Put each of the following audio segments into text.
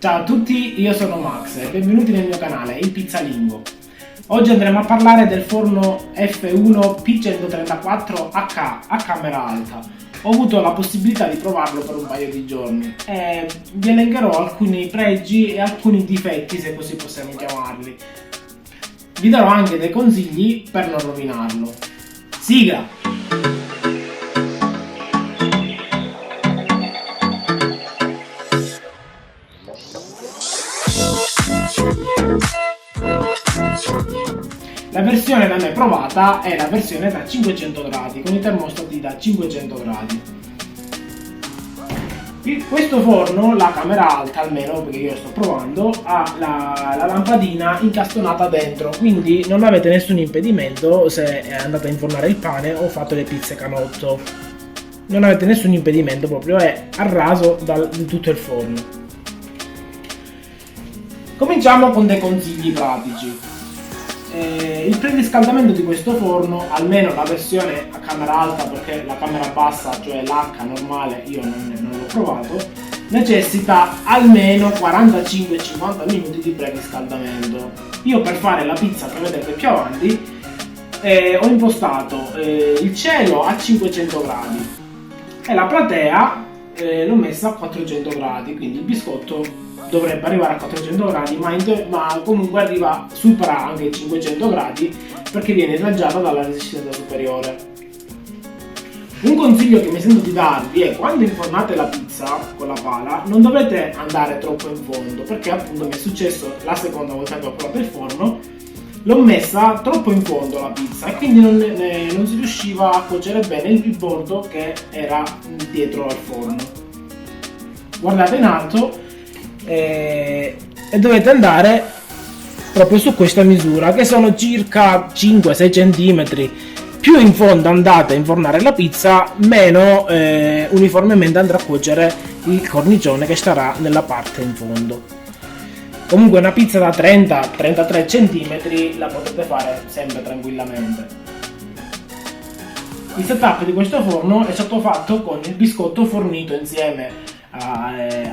Ciao a tutti, io sono Max e benvenuti nel mio canale, il Pizzalingo. Oggi andremo a parlare del forno F1 P134H a camera alta. Ho avuto la possibilità di provarlo per un paio di giorni e vi elencherò alcuni pregi e alcuni difetti, se così possiamo chiamarli. Vi darò anche dei consigli per non rovinarlo. Sigla! La versione da me provata è la versione da 500 gradi, con i termostati da 500 gradi. Questo forno, la camera alta almeno, perché io sto provando, ha la lampadina incastonata dentro, quindi non avete nessun impedimento se andate a infornare il pane o fate le pizze canotto. Non avete nessun impedimento, proprio è a raso di tutto il forno. Cominciamo con dei consigli pratici. Il preriscaldamento di questo forno, almeno la versione a camera alta, perché la camera bassa, cioè l'H normale, io non l'ho provato, necessita almeno 45-50 minuti di preriscaldamento. Io per fare la pizza che vedete più avanti ho impostato il cielo a 500 gradi e la platea l'ho messa a 400 gradi, quindi il biscotto dovrebbe arrivare a 400 gradi, ma comunque supera anche i 500 gradi perché viene irraggiata dalla resistenza superiore. Un consiglio che mi sento di darvi è: quando infornate la pizza con la pala non dovete andare troppo in fondo, perché appunto mi è successo la seconda volta che ho provato il forno, l'ho messa troppo in fondo la pizza e quindi non si riusciva a cuocere bene il bordo che era dietro al forno. Guardate in alto e dovete andare proprio su questa misura, che sono circa 5-6 cm. Più in fondo andate a infornare la pizza, meno uniformemente andrà a cuocere il cornicione che starà nella parte in fondo. Comunque una pizza da 30-33 cm la potete fare sempre tranquillamente. Il setup di questo forno è stato fatto con il biscotto fornito insieme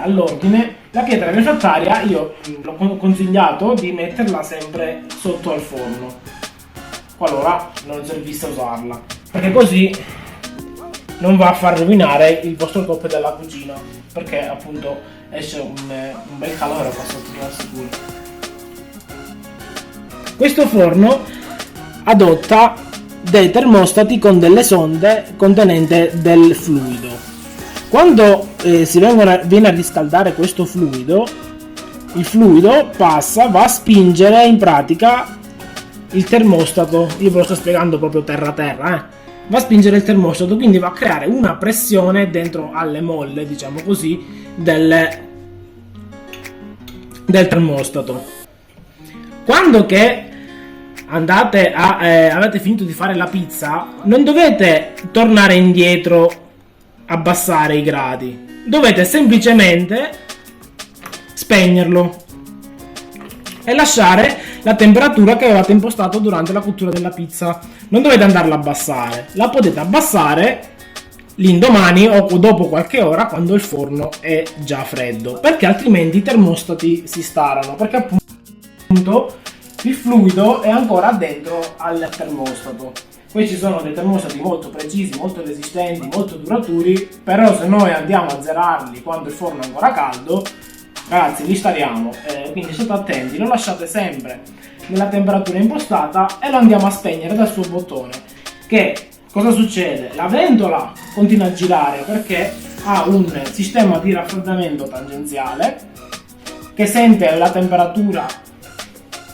all'ordine. La pietra refrattaria io l'ho consigliato di metterla sempre sotto al forno qualora non servisse a usarla, perché così non va a far rovinare il vostro top della cucina, perché appunto esce un bel calore qua sotto, al sicuro. Questo forno adotta dei termostati con delle sonde contenenti del fluido. Quando viene a riscaldare questo fluido, il fluido va a spingere in pratica il termostato. Io ve lo sto spiegando proprio terra. Va a spingere il termostato, quindi va a creare una pressione dentro alle molle, diciamo così, del termostato. Quando che avete finito di fare la pizza, non dovete tornare indietro, abbassare i gradi, dovete semplicemente spegnerlo e lasciare la temperatura che avevate impostato durante la cottura della pizza. Non dovete andarla a abbassare, la potete abbassare l'indomani o dopo qualche ora, quando il forno è già freddo, perché altrimenti i termostati si starano, perché appunto il fluido è ancora dentro al termostato. Questi sono dei termostati molto precisi, molto resistenti, molto duraturi, però se noi andiamo a zerarli quando il forno è ancora caldo, ragazzi, li stariamo, quindi state attenti, lo lasciate sempre nella temperatura impostata e lo andiamo a spegnere dal suo bottone. Che cosa succede? La ventola continua a girare perché ha un sistema di raffreddamento tangenziale che sente la temperatura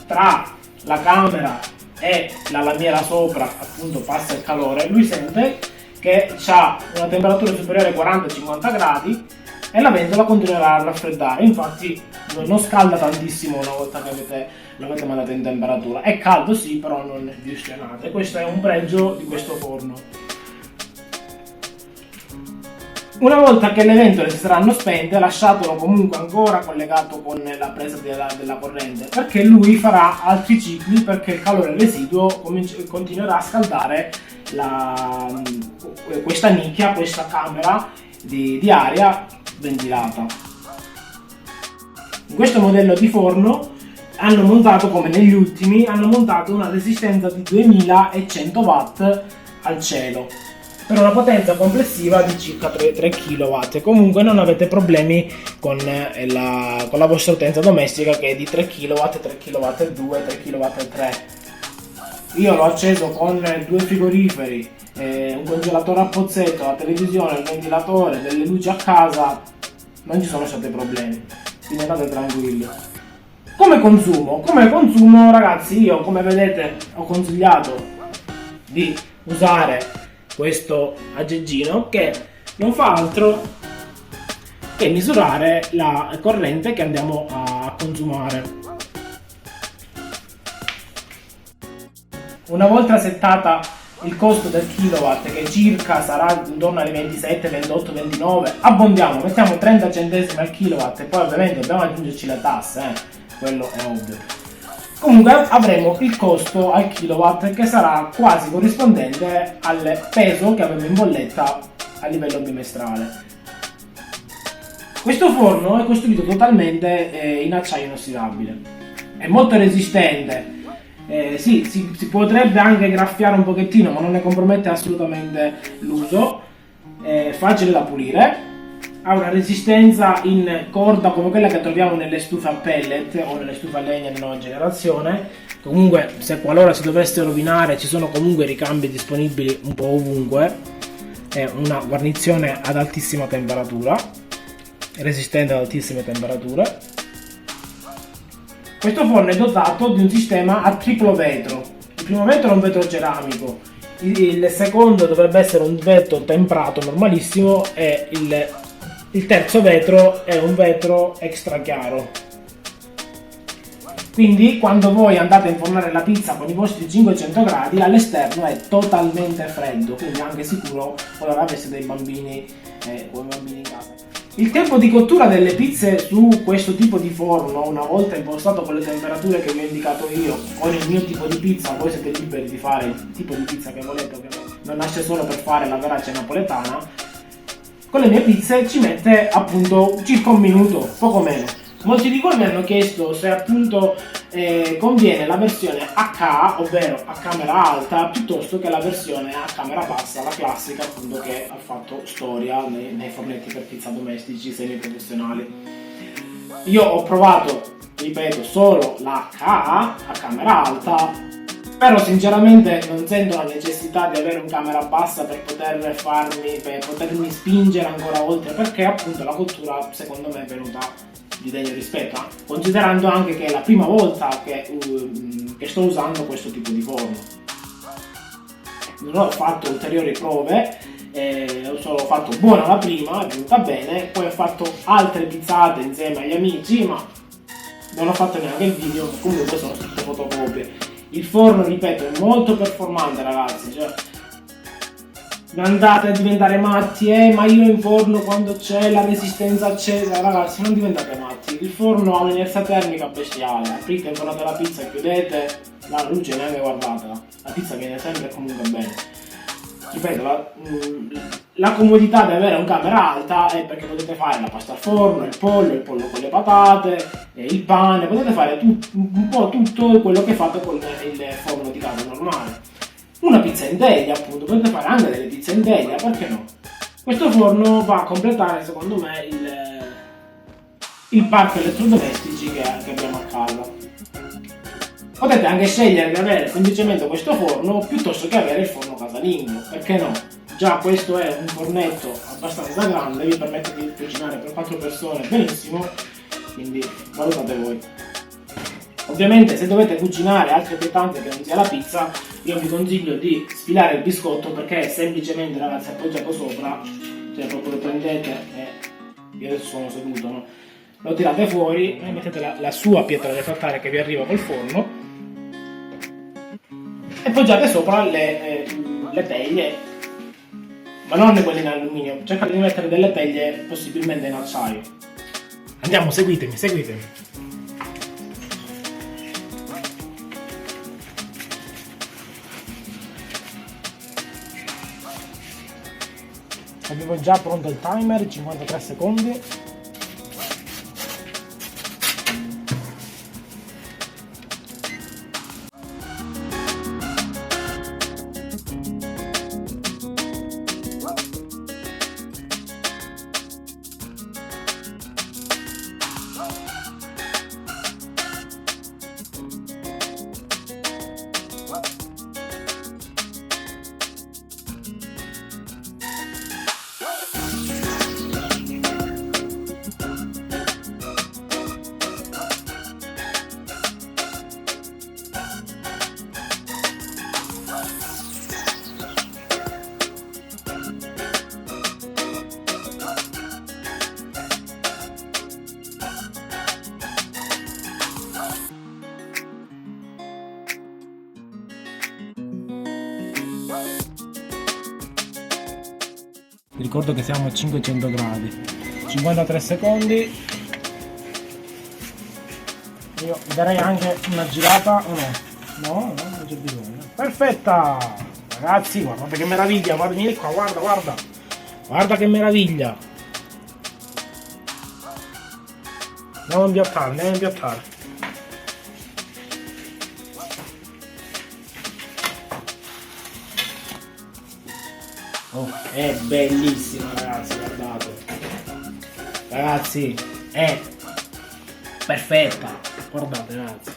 tra la camera e la lamiera sopra, appunto passa il calore, lui sente che ha una temperatura superiore ai 40-50 gradi e la ventola continuerà a raffreddare. Infatti non scalda tantissimo una volta che l'avete mandato in temperatura. È caldo sì, però non vi ustionate. Questo è un pregio di questo forno. Una volta che le ventole si saranno spente, lasciatelo comunque ancora collegato con la presa della corrente, perché lui farà altri cicli, perché il calore residuo continuerà a scaldare questa nicchia, questa camera di aria ventilata. In questo modello di forno hanno montato, come negli ultimi, hanno montato una resistenza di 2100 watt al cielo per una potenza complessiva di circa 3 kW. E comunque non avete problemi con la vostra utenza domestica, che è di 3 kW, 3 kW e 2, 3 kW e 3. Io l'ho acceso con 2 frigoriferi, un congelatore a pozzetto, la televisione, il ventilatore, delle luci a casa, non ci sono stati problemi, quindi andate tranquilli. Come consumo ragazzi, io come vedete ho consigliato di usare questo aggeggino che non fa altro che misurare la corrente che andiamo a consumare. Una volta settata il costo del kilowatt, che circa sarà intorno ai 27, 28, 29, abbondiamo, mettiamo 30 centesimi al kilowatt e poi ovviamente dobbiamo aggiungerci le tasse, quello è ovvio. Comunque avremo il costo al kilowatt che sarà quasi corrispondente al peso che avevo in bolletta a livello bimestrale. Questo forno è costruito totalmente in acciaio inossidabile, è molto resistente. Sì, si potrebbe anche graffiare un pochettino, ma non ne compromette assolutamente l'uso. È facile da pulire, ha una resistenza in corda come quella che troviamo nelle stufe a pellet o nelle stufe a legna di nuova generazione. Comunque, se qualora si dovesse rovinare, ci sono comunque ricambi disponibili un po' ovunque. È una guarnizione ad altissima temperatura, resistente ad altissime temperature. Questo forno è dotato di un sistema a triplo vetro. Il primo vetro è un vetro ceramico, il secondo dovrebbe essere un vetro temprato normalissimo e il terzo vetro è un vetro extra chiaro. Quindi quando voi andate a infornare la pizza con i vostri 500 gradi, all'esterno è totalmente freddo, quindi anche sicuro qualora avesse dei bambini o bambini in casa. Il tempo di cottura delle pizze su questo tipo di forno, una volta impostato con le temperature che vi ho indicato io, con il mio tipo di pizza, voi siete liberi di fare il tipo di pizza che volete, ovviamente non nasce solo per fare la verace napoletana. Con le mie pizze ci mette appunto circa un minuto, poco meno. Molti di voi mi hanno chiesto se appunto conviene la versione HA, ovvero a camera alta, piuttosto che la versione a camera bassa, la classica appunto che ha fatto storia nei fornetti per pizza domestici semi-professionali. Io ho provato, ripeto, solo la HA a camera alta, però sinceramente non sento la necessità di avere un camera bassa per potermi spingere ancora oltre, perché appunto la cottura secondo me è venuta di degno rispetto, considerando anche che è la prima volta che sto usando questo tipo di forno. Non ho fatto ulteriori prove, ho solo fatto buona la prima, è venuta bene, poi ho fatto altre pizzate insieme agli amici, ma non ho fatto neanche il video, comunque sono tutte fotocopie. Il forno, ripeto, è molto performante ragazzi, cioè non andate a diventare matti, ma io inforno quando c'è la resistenza accesa, ragazzi, non diventate matti. Il forno ha un'inerzia termica bestiale, aprite, infornate la pizza, chiudete, la luce neanche guardatela, la pizza viene sempre e comunque bene. Ripeto, la comodità di avere un camera alta è perché potete fare la pasta al forno, il pollo con le patate, il pane, potete fare un po' tutto quello che fate con il forno di casa normale. Una pizza in teglia, appunto, potete fare anche delle pizze in teglia, perché no? Questo forno va a completare, secondo me, il parco elettrodomestici che abbiamo a casa. Potete anche scegliere di avere semplicemente questo forno piuttosto che avere il forno casalingo, perché no? Già questo è un fornetto abbastanza grande, vi permette di cucinare per 4 persone benissimo, quindi valutate voi. Ovviamente se dovete cucinare altre pietanze che non sia la pizza, io vi consiglio di sfilare il biscotto, perché è semplicemente, ragazzi, appoggiato sopra, cioè proprio lo prendete e io adesso sono seduto, no? Lo tirate fuori e mettete la sua pietra refrattaria che vi arriva col forno e poggiate sopra le teglie, ma non quelle in alluminio, cercate di mettere delle teglie possibilmente in acciaio. Andiamo, seguitemi. Abbiamo già pronto il timer, 53 secondi. Vi ricordo che siamo a 500 gradi. 53 secondi. Io darei anche una girata o no? No, non c'è bisogno. Perfetta! Ragazzi, guardate che meraviglia, guardate qua, guarda, guarda. Guarda che meraviglia. Andiamo a impiattare, andiamo a impiattare. Oh, è bellissima ragazzi, guardate. Ragazzi, è perfetta. Guardate ragazzi.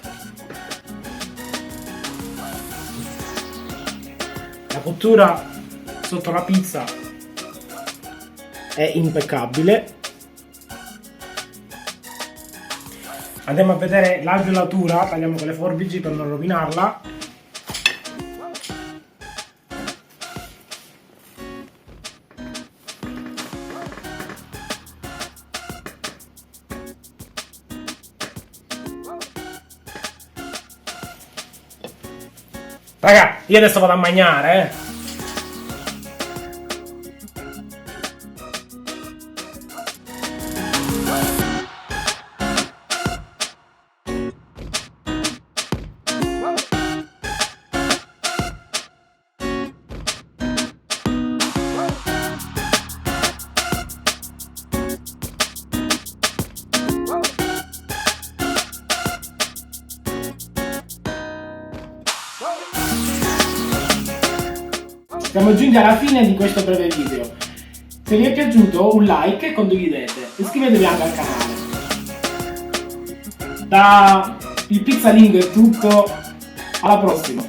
La cottura sotto la pizza è impeccabile. Andiamo a vedere l'alveolatura, tagliamo con le forbici per non rovinarla. Raga, io adesso vado a mangiare, Siamo giunti alla fine di questo breve video. Se vi è piaciuto un like e condividete. Iscrivetevi anche al canale. Da il Pizzalingo è tutto. Alla prossima.